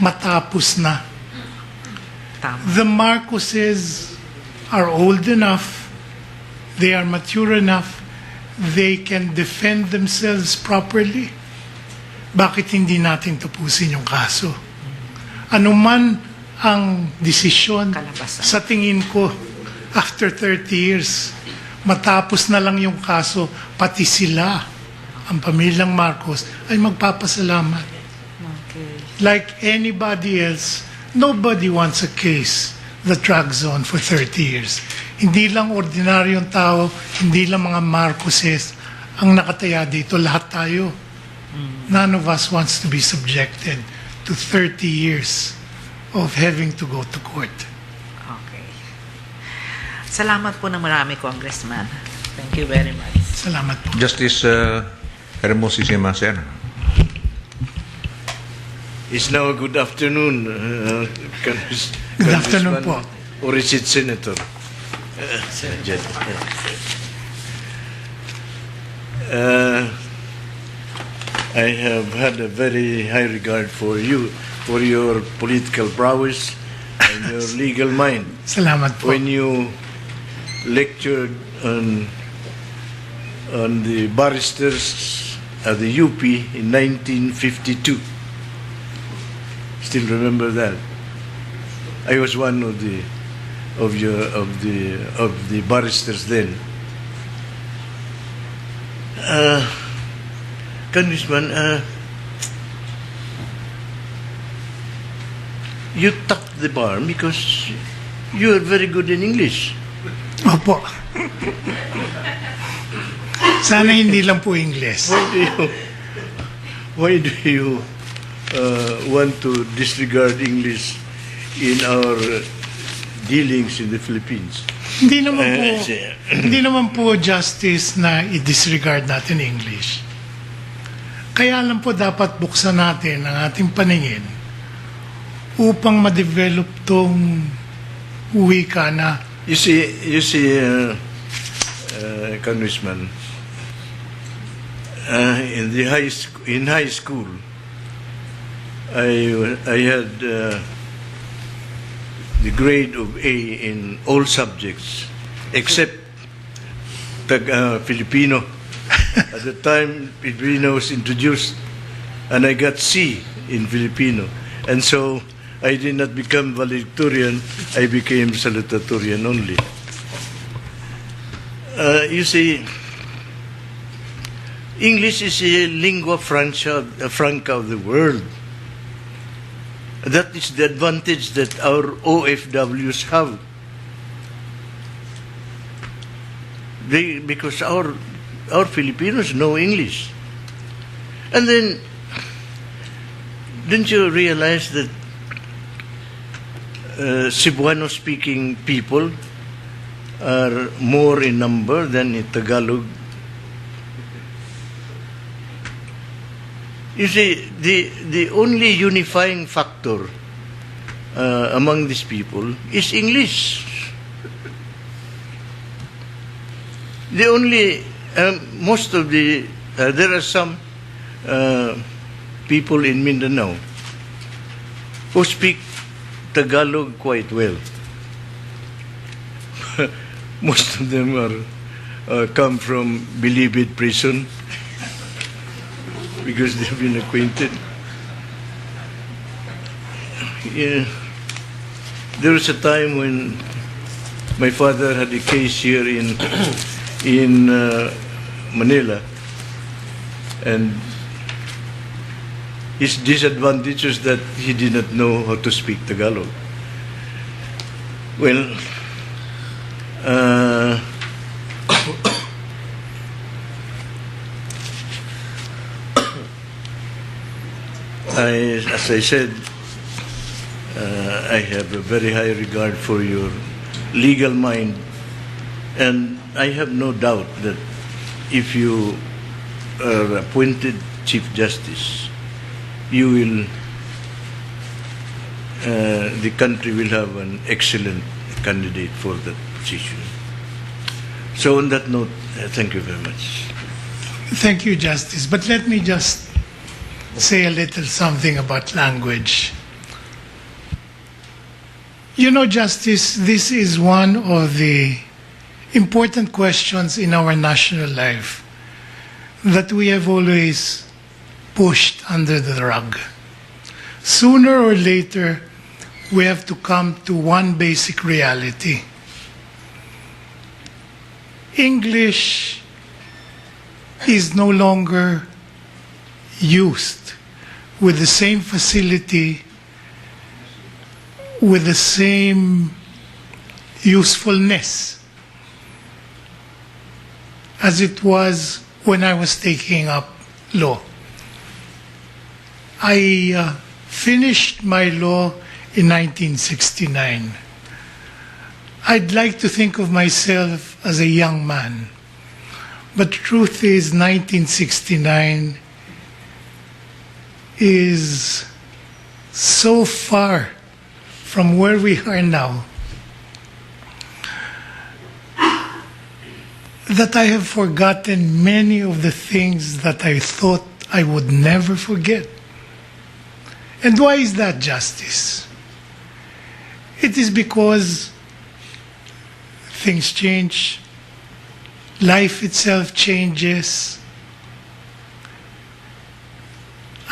matapos na. Tama. The Marcoses are old enough, they are mature enough, they can defend themselves properly. Bakit hindi natin tapusin yung kaso? Ano man ang desisyon, Kalabasan. sa tingin ko, after 30 years, matapos na lang yung kaso, pati sila, ang pamilyang Marcos, ay magpapasalamat. Okay. Like anybody else, nobody wants a case that drags on for 30 years. Hindi lang ordinaryong tao, hindi lang mga Marcoses ang nakataya dito, lahat tayo. None of us wants to be subjected to 30 years of having to go to court. Okay. Salamat po ng marami, Congressman. Thank you very much. Salamat po. Justice Hermosísima Sena. It's now a good afternoon, Good afternoon po. Or is it Senator? I have had a very high regard for you, for your political prowess and your legal mind. Salamat po. When you lectured on the barristers at the UP in 1952. Still remember that. I was one of the barristers then. Congressman, you topped the bar because you are very good in English. Opo. Sana hindi lang po English. Why do you want to disregard English in our dealings in the Philippines? Hindi naman po justice na i-disregard natin English. Kaya lang po dapat buksan natin ang ating paningin upang ma-develop tong wika na. You see, Congressman, in high school, I had the grade of A in all subjects except Filipino. At the time, Filipino was introduced, and I got C in Filipino, and so I did not become valedictorian. I became salutatorian only. You see, English is a lingua franca of the world. That is the advantage that our OFWs have. Because our Filipinos know English. And then, didn't you realize that Cebuano-speaking people are more in number than in Tagalog? You see, the only unifying factor among these people is English. The only, most of the, there are some people in Mindanao who speak Tagalog quite well. Most of them are come from Bilibid prison because they've been acquainted. Yeah. There was a time when my father had a case here in Manila, and his disadvantage was that he did not know how to speak Tagalog. Well, as I said, I have a very high regard for your legal mind, and I have no doubt that if you are appointed Chief Justice, you will, the country will have an excellent candidate for that position. So on that note, thank you very much. Thank you, Justice. But let me just say a little something about language. You know, Justice, this is one of the important questions in our national life that we have always pushed under the rug. Sooner or later, we have to come to one basic reality. English is no longer used with the same facility, with the same usefulness as it was when I was taking up law. I finished my law in 1969. I'd like to think of myself as a young man, but the truth is 1969 is so far from where we are now that I have forgotten many of the things that I thought I would never forget. And why is that, Justice? It is because things change, life itself changes.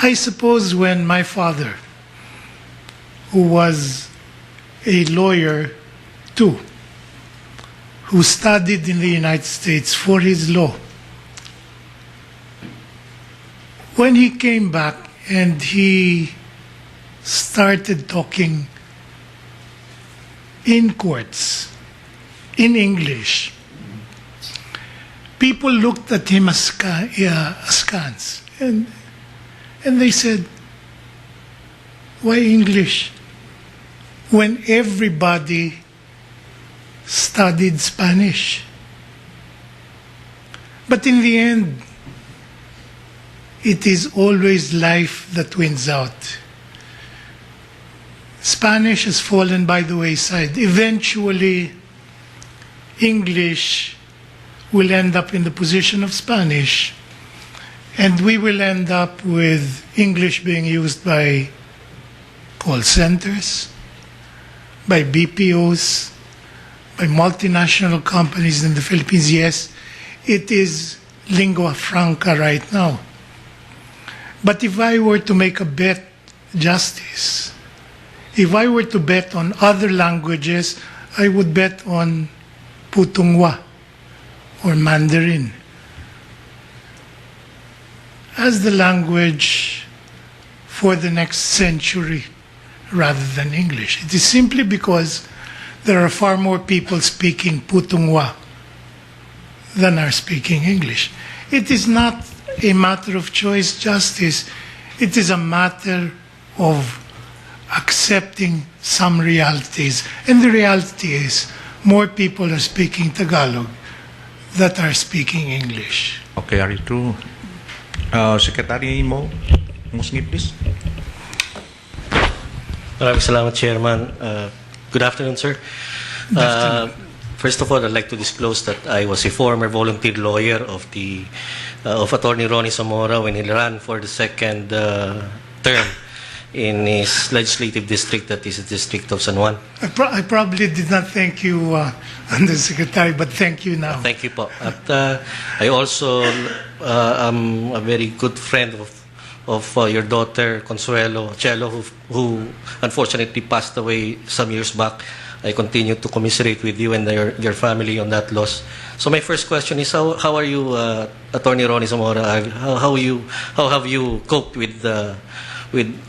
I suppose when my father, who was a lawyer too, who studied in the United States for his law, when he came back and he started talking in courts in English, people looked at him askance, and they said, "Why English? When everybody studied Spanish." But in the end, it is always life that wins out. Spanish has fallen by the wayside. Eventually, English will end up in the position of Spanish, and we will end up with English being used by call centers, by BPOs, by multinational companies in the Philippines. Yes, it is lingua franca right now. But if I were to make a bet, Justice, if I were to bet on other languages, I would bet on Putonghua or Mandarin as the language for the next century rather than English. It is simply because there are far more people speaking Putonghua than are speaking English. It is not a matter of choice, Justice. It is a matter of accepting some realities. And the reality is more people are speaking Tagalog that are speaking English. Okay, are you true? Secretary Mo Musngi, please. Maraming salamat, Chairman. Good afternoon, sir. First of all, I'd like to disclose that I was a former volunteer lawyer of Attorney Ronnie Zamora when he ran for the second term in his legislative district, that is the District of San Juan. I probably did not thank you, Undersecretary, but thank you now. Thank you po. At I also am a very good friend of your daughter, Consuelo Cello, who unfortunately passed away some years back. I continue to commiserate with you and your family on that loss. So my first question is, how are you, Attorney Ronnie Zamora? How have you coped with a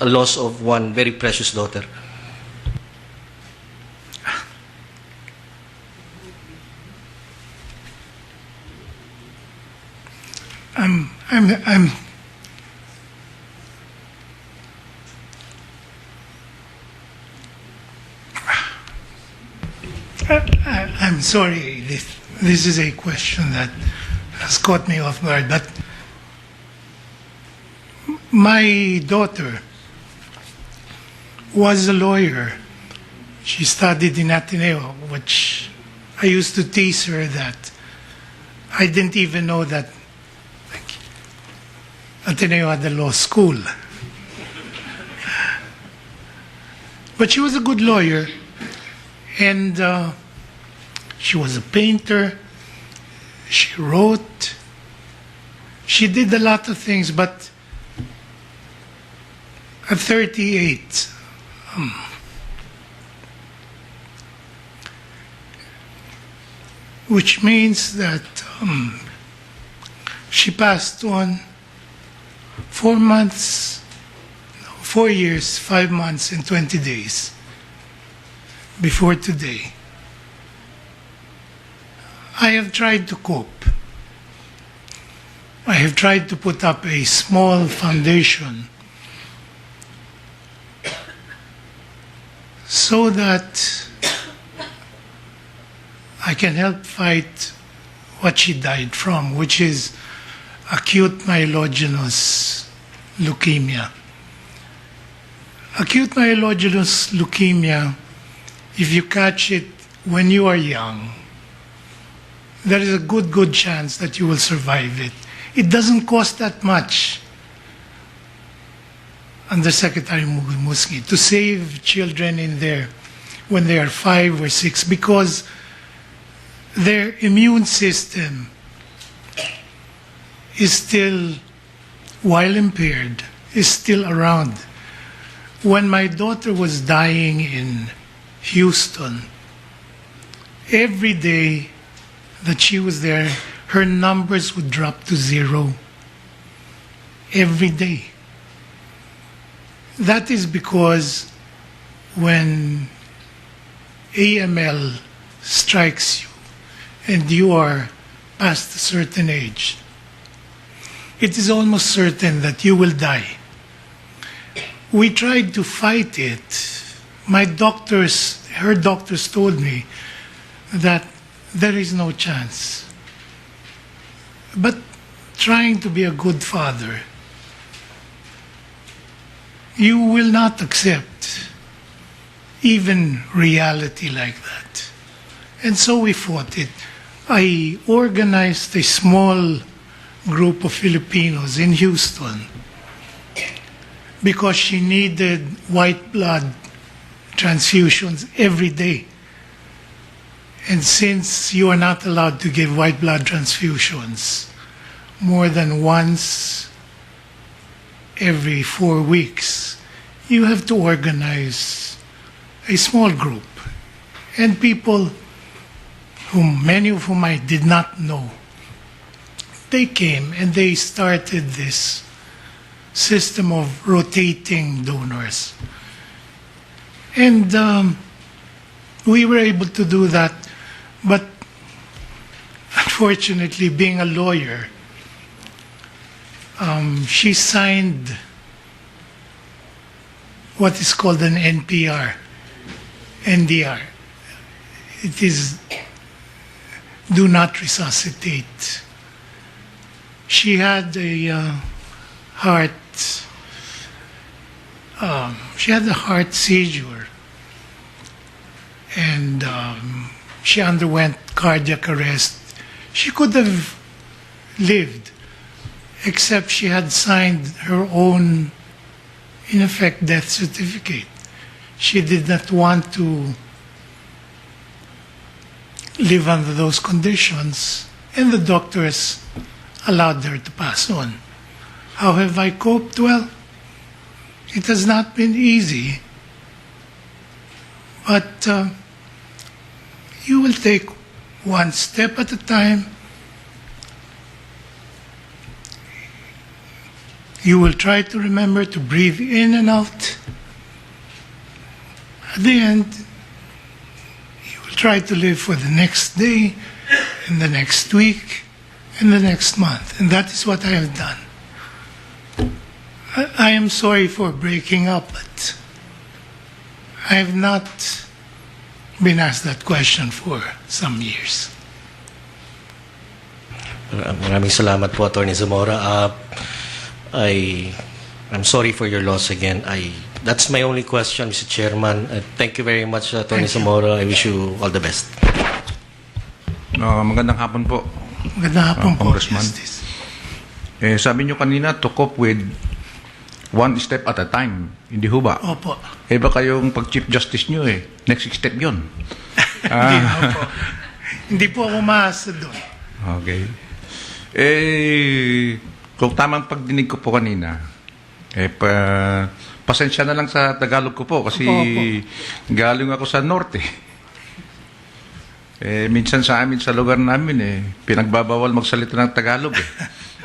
loss of one very precious daughter? I'm sorry. This is a question that has caught me off guard. But my daughter was a lawyer. She studied in Ateneo, which I used to tease her that I didn't even know that Ateneo had a law school. But she was a good lawyer. And she was a painter. She wrote. She did a lot of things, but at 38, which means that she passed on 4 years, 5 months, and 20 days before today. I have tried to cope. I have tried to put up a small foundation so that I can help fight what she died from, which is acute myelogenous leukemia. Acute myelogenous leukemia, if you catch it when you are young, there is a good chance that you will survive it. It doesn't cost that much, Undersecretary Musngi, to save children in there when they are 5 or 6, because their immune system is still, while impaired, is still around. When my daughter was dying in Houston, every day that she was there, her numbers would drop to 0. Every day. That is because when AML strikes you and you are past a certain age, it is almost certain that you will die. We tried to fight it. Her doctors told me that there is no chance. But trying to be a good father, you will not accept even reality like that. And so we fought it. I organized a small group of Filipinos in Houston because she needed white blood transfusions every day. And since you are not allowed to give white blood transfusions more than once every 4 weeks, you have to organize a small group. And people, many of whom I did not know, they came and they started this system of rotating donors. And we were able to do that. But unfortunately, being a lawyer, she signed what is called an NDR. It is do not resuscitate. She had a heart seizure, and she underwent cardiac arrest. She could have lived, except she had signed her own, in effect, death certificate. She did not want to live under those conditions, and the doctors allowed her to pass on. How have I coped? Well, it has not been easy, but you will take one step at a time. You will try to remember to breathe in and out. At the end, you will try to live for the next day, and the next week, and the next month. And that is what I have done. I am sorry for breaking up, but I have not been asked that question for some years. Maraming salamat po, Attorney Zamora. I'm sorry for your loss again. That's my only question, Mr. Chairman. Thank you very much, Attorney Thank you. Zamora. I wish you all the best. Magandang hapon po. Magandang hapon po, Congressman. Justice. Sabi nyo kanina, to cope with one step at a time. Hindi ho ba? Opo. Iba kayong pag-Chief Justice nyo eh. Next step yun. Hindi, opo. Hindi po ako maasa doon. Okay. Kung tamang pagdinig ko po kanina, pasensya na lang sa Tagalog ko po kasi Opo. galing ako sa norte. Minsan sa amin, sa lugar namin, pinagbabawal magsalita ng Tagalog eh.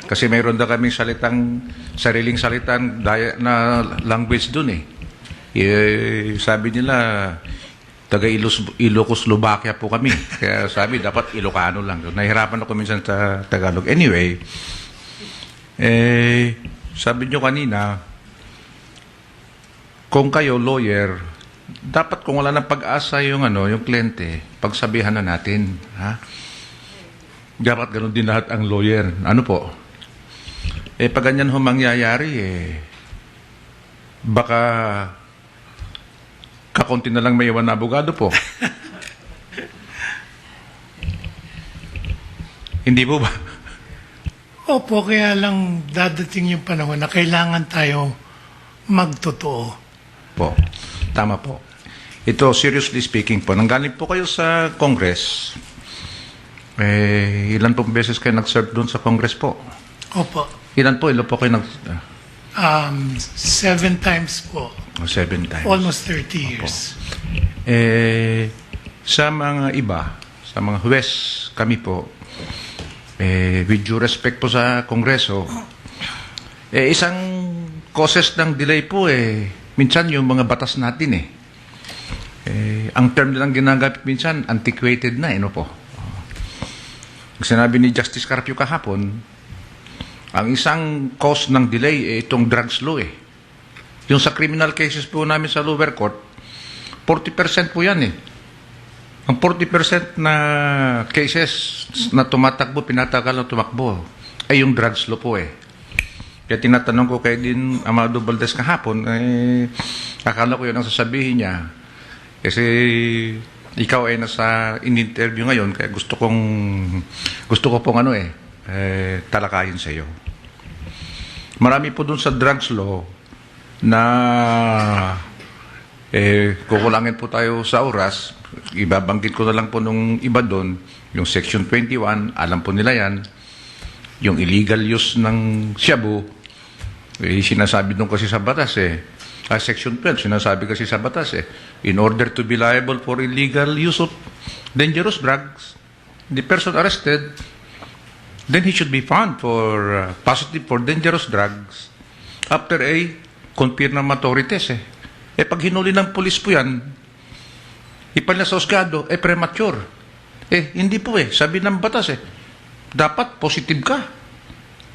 Kasi mayroon daw kaming sariling salitang na language dun eh. Sabi nila, taga Ilocos, Slovakia po kami. Kaya sabi, dapat Ilocano lang. Nahihirapan ako minsan sa Tagalog. Anyway, sabi nyo kanina, kung kayo lawyer, dapat kung wala ng pag-asa yung kliyente, pagsabihan na natin, ha? Dapat ganun din lahat ang lawyer. Ano po? Pag ganyan ho mangyayari, baka kakunti na lang may iwan na abogado po. Hindi po ba? Opo, kaya lang dadating yung panahon na kailangan tayo magtotoo. Po. Tama po. Ito, seriously speaking po, nanggaling po kayo sa Congress, ilan pong beses kayo nag-serve doon sa Congress po? Opo. Ilan po kayo 7 times po. 7 times. Almost 30 years. Sa mga iba, sa mga huwes, kami po, with due respect po sa Kongreso, isang causes ng delay po, minsan yung mga batas natin ang term nilang ginagamit minsan, antiquated na, no po. Sinabi ni Justice Carpio kahapon, ang isang cause ng delay itong drugs law Yung sa criminal cases po namin sa lower court, 40% po yan Ang 40% na cases na tumatakbo, pinatagal na tumakbo, ay yung drugs law po Kaya tinatanong ko kay din Amado Valdez kahapon, akala ko yun ang sasabihin niya. Kasi ikaw ay nasa in-interview ngayon, kaya gusto ko pong talakayin sa iyo. Marami po dun sa drugs law na kukulangin po tayo sa oras. Ibabanggit ko na lang po nung iba doon, yung Section 21, alam po nila yan. Yung illegal use ng shabu, sinasabi doon kasi sa batas Section 12, sinasabi kasi sa batas in order to be liable for illegal use of dangerous drugs, the person arrested, then he should be found for positive for dangerous drugs after a confirmatory test pag hinuli ng pulis po yan, ipalya sa husgado, premature. Hindi po sabi ng batas dapat positive ka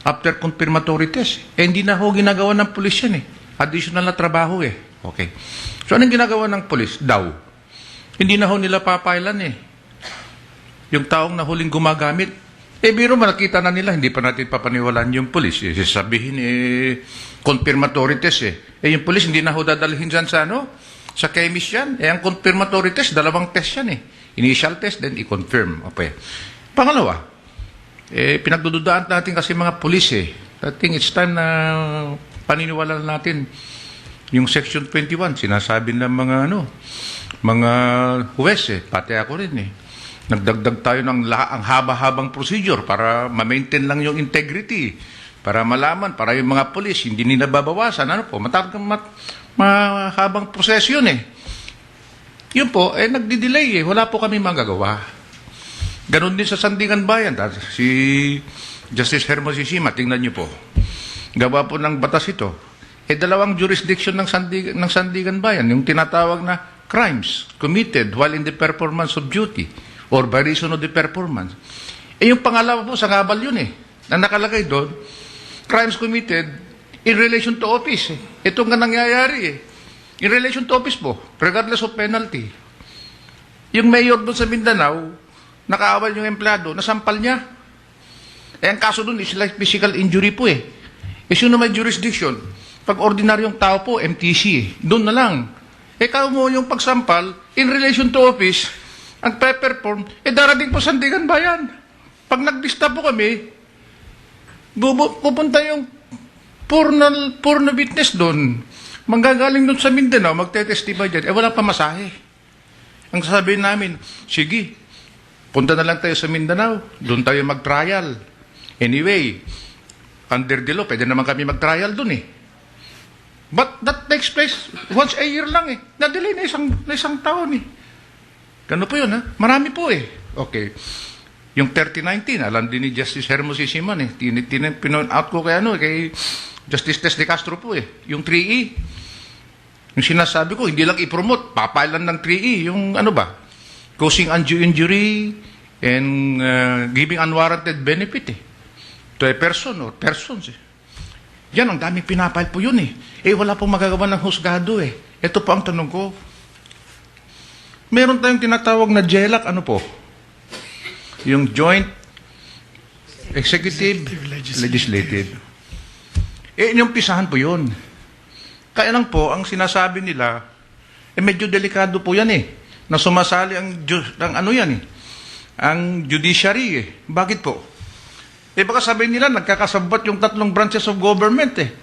after confirmatory test. Hindi na ho ginagawa ng pulis yan additional na trabaho Okay. So anong ginagawa ng pulis? Hindi na ho nila papailan yung taong nahuling gumagamit. Biro nakita na nila, hindi pa natin papaniwalaan yung pulis. Sabihin, confirmatory test yung pulis, hindi na ho dadalhin dyan sa chemist yan. Ang confirmatory test, 2 test yan Initial test, then i-confirm. Okay. Pangalawa, pinagdududaan natin kasi mga pulis I think it's time na paniniwalaan natin yung Section 21. Sinasabi ng mga huwes pati ako rin Nagdagdag tayo ng ang haba-habang procedure para ma-maintain lang yung integrity, para malaman, para yung mga pulis hindi nila babawasan. Mahabang proseso yun Yun po, nagdi-delay Wala po kami magagawa. Ganon din sa Sandigan Bayan. Si Justice Hermosissima, tingnan niyo po. Gawa po ng batas ito. 2 jurisdiction ng Sandigan Bayan, yung tinatawag na crimes committed while in the performance of duty or by reason of the performance. Yung pangalawa po sa kabal yun na nakalagay doon, crimes committed in relation to office. Ito nga nangyayari in relation to office po, regardless of penalty. Yung mayor doon sa Mindanao, nakaawal yung empleyado, nasampal niya. Ang kaso doon is like physical injury po sino may jurisdiction? Pag ordinaryong tao po, MTC, doon na lang. Ikaw mo yung pagsampal, in relation to office, ang pe-perform, darating po Sandigan Bayan. Pag naglista po kami, pupunta yung Poor na witness doon. Manggagaling doon sa Mindanao, magte-testify dyan. Wala pa masahe. Ang sasabihin namin, sige, punta na lang tayo sa Mindanao. Doon tayo mag-trial. Anyway, under the law, pwede naman kami mag-trial doon eh. But that takes place once a year lang eh. Na-delay na isang taon eh. Gano po yun ha? Marami po eh. Okay. Yung 3019, alam din ni Justice Hermosi Siman eh. Pinout ko kay Justice Tess de Castro po eh. Yung 3E. Yung sinasabi ko, hindi lang i-promote, papailan ng 3E. Yung ano ba? Causing undue injury and giving unwarranted benefit eh. To a person or persons eh. Yan, ang daming pinapail po yun eh. Wala pong magagawa ng husgado eh. Ito po ang tanong ko. Meron tayong tinatawag na JELAC, ano po? Yung Joint Executive Legislative. Inumpisahan po yun. Kaya lang po, ang sinasabi nila, medyo delikado po yan eh. Na sumasali ang ano yan eh. Ang judiciary eh. Bakit po? Baka sabihin nila, nagkakasabot yung 3 branches of government eh.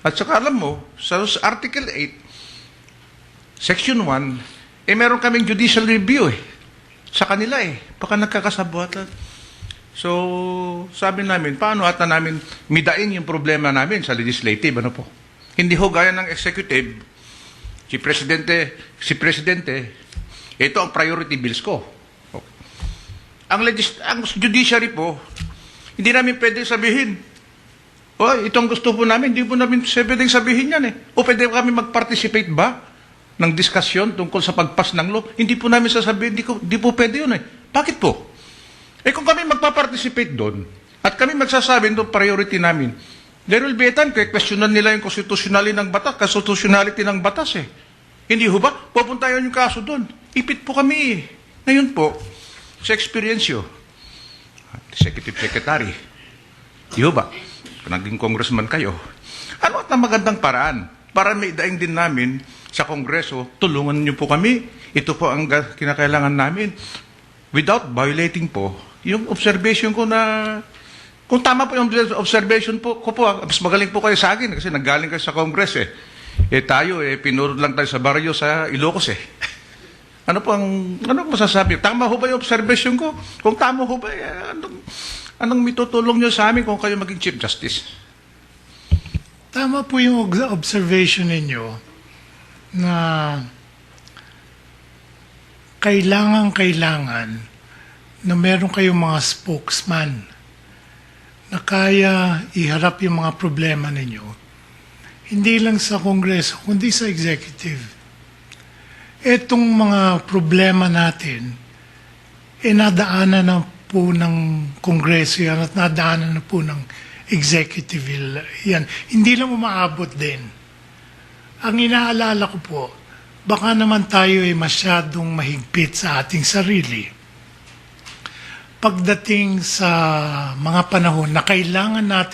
At saka alam mo, sa Article 8, Section 1, meron kaming judicial review eh. Sa kanila eh. Baka nagkakasabot. So, sabi namin, paano ata namin midain yung problema namin sa legislative, ano po? Hindi ho gaya ng executive, si Presidente, ito ang priority bills ko. Okay. Ang judiciary po, hindi namin pwede sabihin, itong gusto po namin, hindi po namin pwedeng sabihin yan eh. O pwede kami mag-participate ba ng diskusyon tungkol sa pagpas ng law? Hindi po namin sasabihin, hindi po pwede yun eh. Bakit po? Kung kami magpa-participate doon, at kami magsasabi doon priority namin, there will be a time, questionan nila yung constitutionality ng batas eh. Hindi ho ba? Pupunta yun yung kaso doon. Ipit po kami eh. Ngayon po, sa experience yun, Executive Secretary, di ho ba? Naging congressman kayo. Ano at ang magandang paraan para may daing din namin sa Kongreso, tulungan niyo po kami. Ito po ang kinakailangan namin. Without violating po, yung observation ko na, kung tama po yung observation po, mas magaling po kayo sa akin kasi naggaling kayo sa Congress eh. Tayo pinurod lang tayo sa baryo sa Ilocos eh. Ano masasabi? Tama ho ba yung observation ko? Kung tama ho ba, anong mitutulong nyo sa amin kung kayo maging Chief Justice? Tama po yung observation ninyo na kailangan na meron kayong mga spokesman na kaya iharap yung mga problema ninyo. Hindi lang sa Kongreso, kundi sa executive. Etong mga problema natin, nadaanan na po ng Kongreso yan at nadaanan na po ng executive yan. Hindi lang umaabot din. Ang inaalala ko po, baka naman tayo ay masyadong mahigpit sa ating sarili. Pagdating sa mga panahon na kailangan na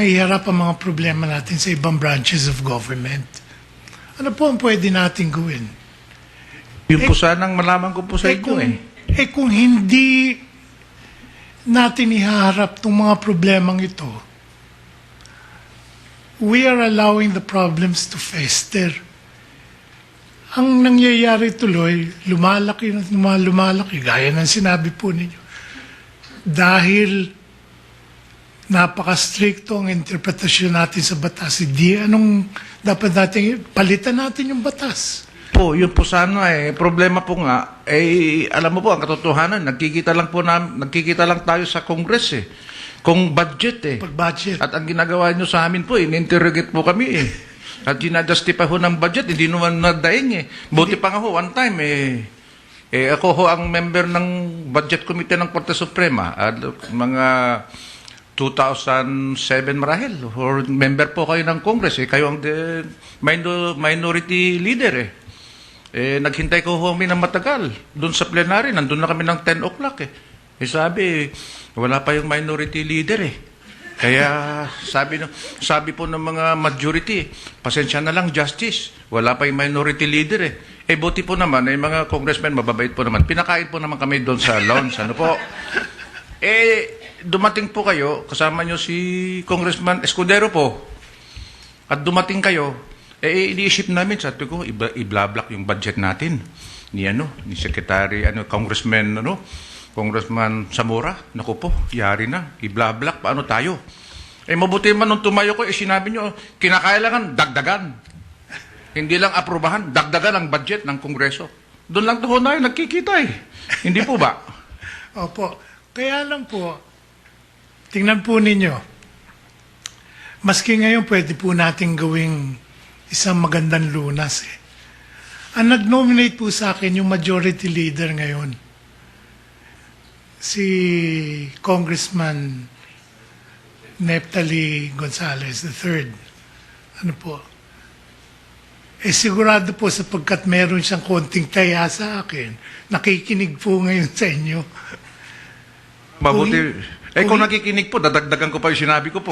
iharap ang mga problema natin sa ibang branches of government. Ano po ang pwede natin gawin? Yun po sanang malaman ko po sa inyo eh. Kung hindi natin ihaharap itong mga problemang ito, we are allowing the problems to fester. Ang nangyayari tuloy, lumalaki, gaya ng sinabi po ninyo. Dahil napaka-stricto ang interpretasyon natin sa batas, anong dapat natin, palitan natin yung batas. Yun po sana problema po nga, alam mo po, ang katotohanan, nagkikita lang tayo sa Congress eh. Kung budget eh. Pag-budget. At ang ginagawa nyo sa amin po, in-interrogate po kami eh. At ginadustify ho ng budget, hindi naman nadaing eh. Buti pa nga ho, one time ako ho ang member ng Budget Committee ng Korte Suprema at mga 2007 marahil, or member po kayo ng Congress kayo ang minority leader naghintay ko ho kami ng matagal doon sa plenary, nandun na kami ng 10 o'clock sabi, wala pa yung minority leader kaya sabi po ng mga majority, pasensya na lang Justice, wala pa yung minority leader buti po naman, mga congressmen mababait po naman, pinakain po naman kami doon sa lounge, ano po dumating po kayo, kasama nyo si Congressman Escudero po, at dumating kayo, iniisip namin, sabi ko, i-blablock yung budget natin ni Secretary, Congressman Zamora. Naku po, yari na, i-blablock, paano tayo? Mabuti man nung tumayo ko, sinabi nyo, kinakailangan dagdagan. Hindi lang aprobahan, dagdagan ang budget ng Kongreso. Doon lang tayo nagkikita Hindi po ba? Opo. Kaya lang po, tingnan po ninyo, maski ngayon pwede po natin gawing isang magandang lunas Ang nag-nominate po sa akin yung majority leader ngayon, si Congressman Neptali Gonzales III. Ano po? Sigurado po sapagkat meron siyang konting taya sa akin, nakikinig po ngayon sa inyo. Mabuti. Kung nakikinig po, dadagdagan ko pa yung sinabi ko po.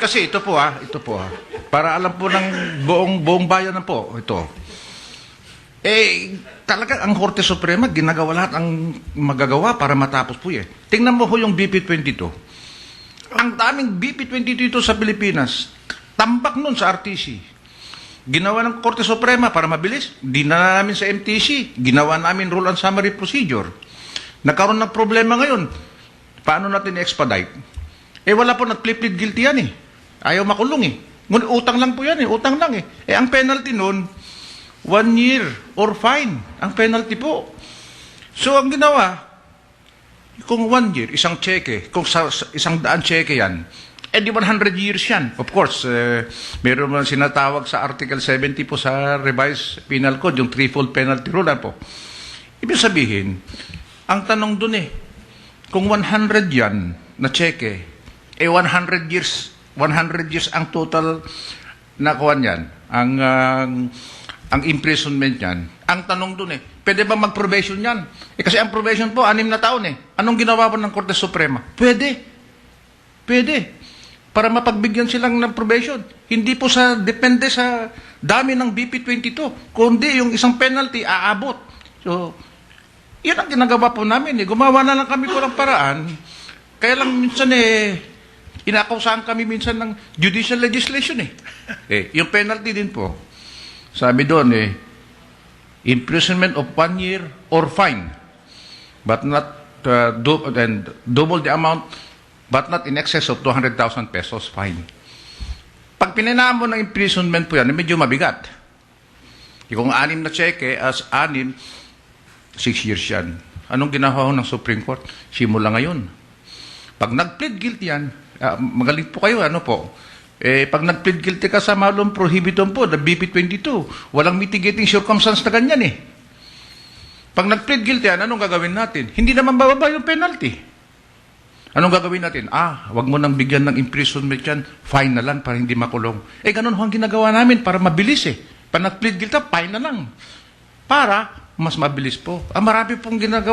Kasi ito po para alam po ng buong bayan na po, ito. Talaga ang Korte Suprema, ginagawa lahat ang magagawa para matapos po Tingnan mo yung BP22. Ang daming BP22 sa Pilipinas, tambak nun sa RTC. Ginawa ng Korte Suprema para mabilis. Dinala namin sa MTC. Ginawa namin rule and summary procedure. Nagkaroon ng problema ngayon. Paano natin i-expedite? Wala po nag-plead guilty yan Ayaw makulong Ngunit utang lang po yan Utang lang ang penalty nun, 1 year or fine. Ang penalty po. So, ang ginawa, kung 1 year, isang cheque, kung isang daan cheque yan, di 100 years yan. Of course, meron man sinatawag sa Article 70 po sa Revised Penal Code, yung threefold penalty rule po. Ibig sabihin, ang tanong dun kung 100 yan na cheque, 100 years ang total na kuwan yan, ang imprisonment yan. Ang tanong dun pwede ba mag-probation yan? Kasi ang probation po, 6 na taon Anong ginawa po ng Korte Suprema? Pwede. Para mapagbigyan silang ng probation. Hindi po depende sa dami ng BP22, kundi yung isang penalty aabot. So, yan ang ginagawa po namin Gumawa na lang kami po ng paraan. Kaya lang minsan inakausahan kami minsan ng judicial legislation yung penalty din po. Sabi doon imprisonment of 1 year or fine, but not double the amount, but not in excess of 200,000 pesos fine. Pag pinanaan mo ng imprisonment po yan, medyo mabigat. Kung 6 na cheque, as 6, 6 years yan. Anong ginawa ng Supreme Court? Simula ngayon. Pag nag-plead guilty yan, magaling po kayo, pag nag-plead guilty ka sa malum prohibitum po, the BP22, walang mitigating circumstance na ganyan Pag nag-plead guilty yan, anong gagawin natin? Hindi naman bababa yung penalty. Anong gagawin natin? Wag mo nang bigyan ng imprisonment yan, fine na lang para hindi makulong. Ganun ang ginagawa namin para mabilis Pag nag-plead guilty, fine na lang. Para mas mabilis po. Marami pong ginagawa